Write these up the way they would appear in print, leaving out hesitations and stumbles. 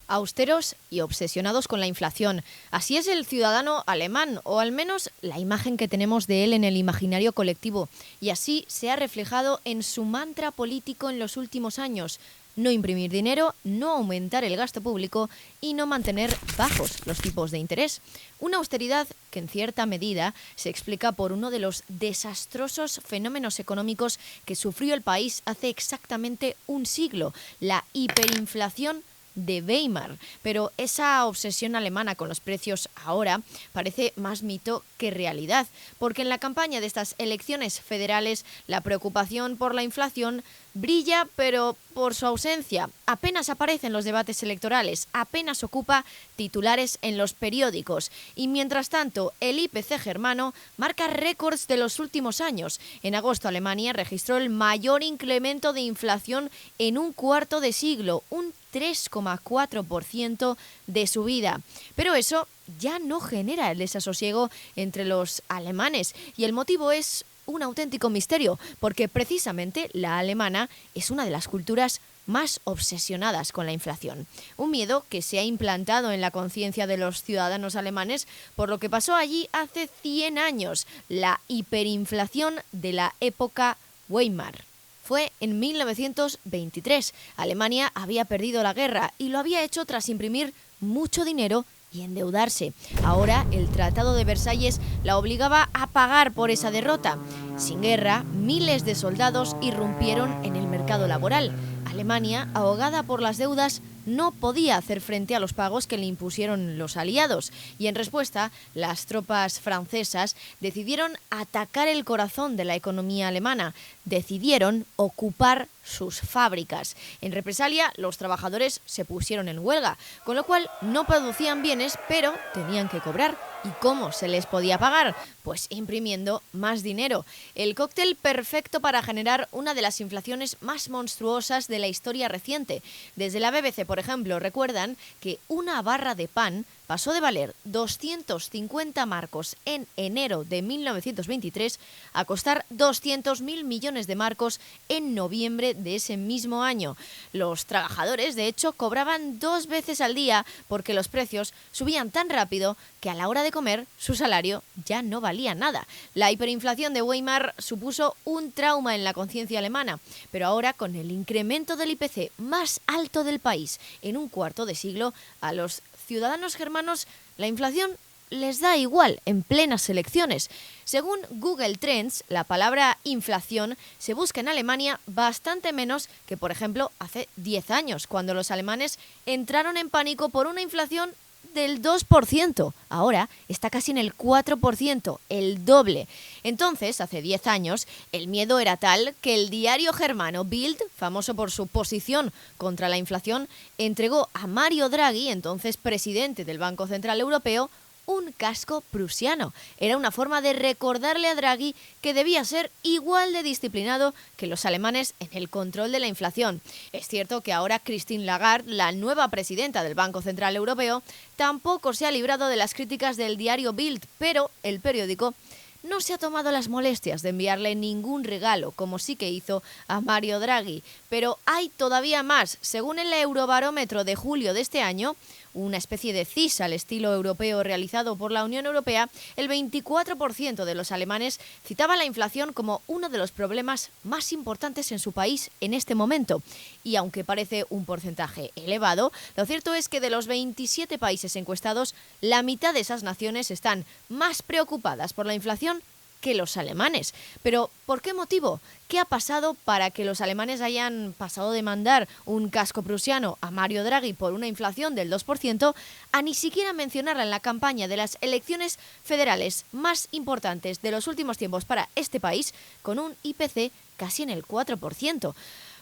Austeros y obsesionados con la inflación. Así es el ciudadano alemán, o al menos la imagen que tenemos de él en el imaginario colectivo. Y así se ha reflejado en su mantra político en los últimos años: no imprimir dinero, no aumentar el gasto público y no mantener bajos los tipos de interés. Una austeridad que en cierta medida se explica por uno de los desastrosos fenómenos económicos que sufrió el país hace exactamente un siglo: la hiperinflación de Weimar. Pero esa obsesión alemana con los precios ahora parece más mito que realidad, porque en la campaña de estas elecciones federales la preocupación por la inflación brilla, pero por su ausencia. Apenas aparece en los debates electorales, apenas ocupa titulares en los periódicos. Y mientras tanto, el IPC germano marca récords de los últimos años. En agosto, Alemania registró el mayor incremento de inflación en un cuarto de siglo, un 3,4% de subida. Pero eso ya no genera el desasosiego entre los alemanes, y el motivo es un auténtico misterio, porque precisamente la alemana es una de las culturas más obsesionadas con la inflación. Un miedo que se ha implantado en la conciencia de los ciudadanos alemanes por lo que pasó allí hace 100 años, la hiperinflación de la época Weimar. Fue en 1923. Alemania había perdido la guerra y lo había hecho tras imprimir mucho dinero y endeudarse. Ahora el Tratado de Versalles la obligaba a pagar por esa derrota. Sin guerra, miles de soldados irrumpieron en el mercado laboral. Alemania, ahogada por las deudas, no podía hacer frente a los pagos que le impusieron los aliados, y en respuesta, las tropas francesas decidieron atacar el corazón de la economía alemana, decidieron ocupar sus fábricas. En represalia, los trabajadores se pusieron en huelga, con lo cual no producían bienes, pero tenían que cobrar. ¿Y cómo se les podía pagar? Pues imprimiendo más dinero. El cóctel perfecto para generar una de las inflaciones más monstruosas de la historia reciente. Desde la BBC, por ejemplo, recuerdan que una barra de pan pasó de valer 250 marcos en enero de 1923 a costar 200.000 millones de marcos en noviembre de ese mismo año. Los trabajadores, de hecho, cobraban 2 veces al día porque los precios subían tan rápido que a la hora de comer su salario ya no valía nada. La hiperinflación de Weimar supuso un trauma en la conciencia alemana, pero ahora, con el incremento del IPC más alto del país en un cuarto de siglo, a los ciudadanos germanos la inflación les da igual en plenas elecciones. Según Google Trends, la palabra inflación se busca en Alemania bastante menos que, por ejemplo, hace 10 años, cuando los alemanes entraron en pánico por una inflación del 2%. Ahora está casi en el 4%, el doble. Entonces, hace 10 años, el miedo era tal que el diario germano Bild, famoso por su posición contra la inflación, entregó a Mario Draghi, entonces presidente del Banco Central Europeo, un casco prusiano. Era una forma de recordarle a Draghi que debía ser igual de disciplinado que los alemanes en el control de la inflación. Es cierto que ahora Christine Lagarde, la nueva presidenta del Banco Central Europeo, tampoco se ha librado de las críticas del diario Bild, pero el periódico no se ha tomado las molestias de enviarle ningún regalo, como sí que hizo a Mario Draghi. Pero hay todavía más. Según el Eurobarómetro de julio de este año, una especie de CIS al estilo europeo realizado por la Unión Europea, el 24% de los alemanes citaba la inflación como uno de los problemas más importantes en su país en este momento. Y aunque parece un porcentaje elevado, lo cierto es que de los 27 países encuestados, la mitad de esas naciones están más preocupadas por la inflación que los alemanes. Pero, ¿por qué motivo? ¿Qué ha pasado para que los alemanes hayan pasado de mandar un casco prusiano a Mario Draghi por una inflación del 2% a ni siquiera mencionarla en la campaña de las elecciones federales más importantes de los últimos tiempos para este país, con un IPC casi en el 4%?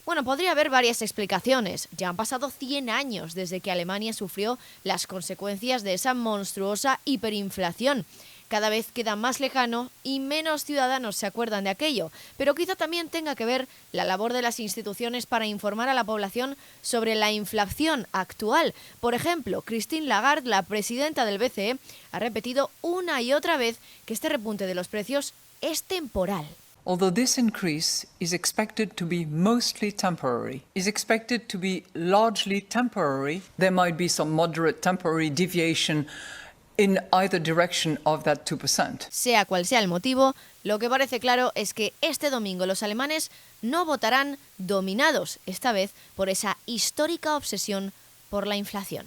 Bueno, podría haber varias explicaciones. Ya han pasado 100 años desde que Alemania sufrió las consecuencias de esa monstruosa hiperinflación. Cada vez queda más lejano y menos ciudadanos se acuerdan de aquello, pero quizá también tenga que ver la labor de las instituciones para informar a la población sobre la inflación actual. Por ejemplo, Christine Lagarde, la presidenta del BCE, ha repetido una y otra vez que este repunte de los precios es temporal. although this increase is expected to be mostly temporary, is expected to be largely temporary. There might be some moderate temporary deviation in either direction of that 2%. Sea cual sea el motivo, lo que parece claro es que este domingo los alemanes no votarán dominados, esta vez por esa histórica obsesión por la inflación.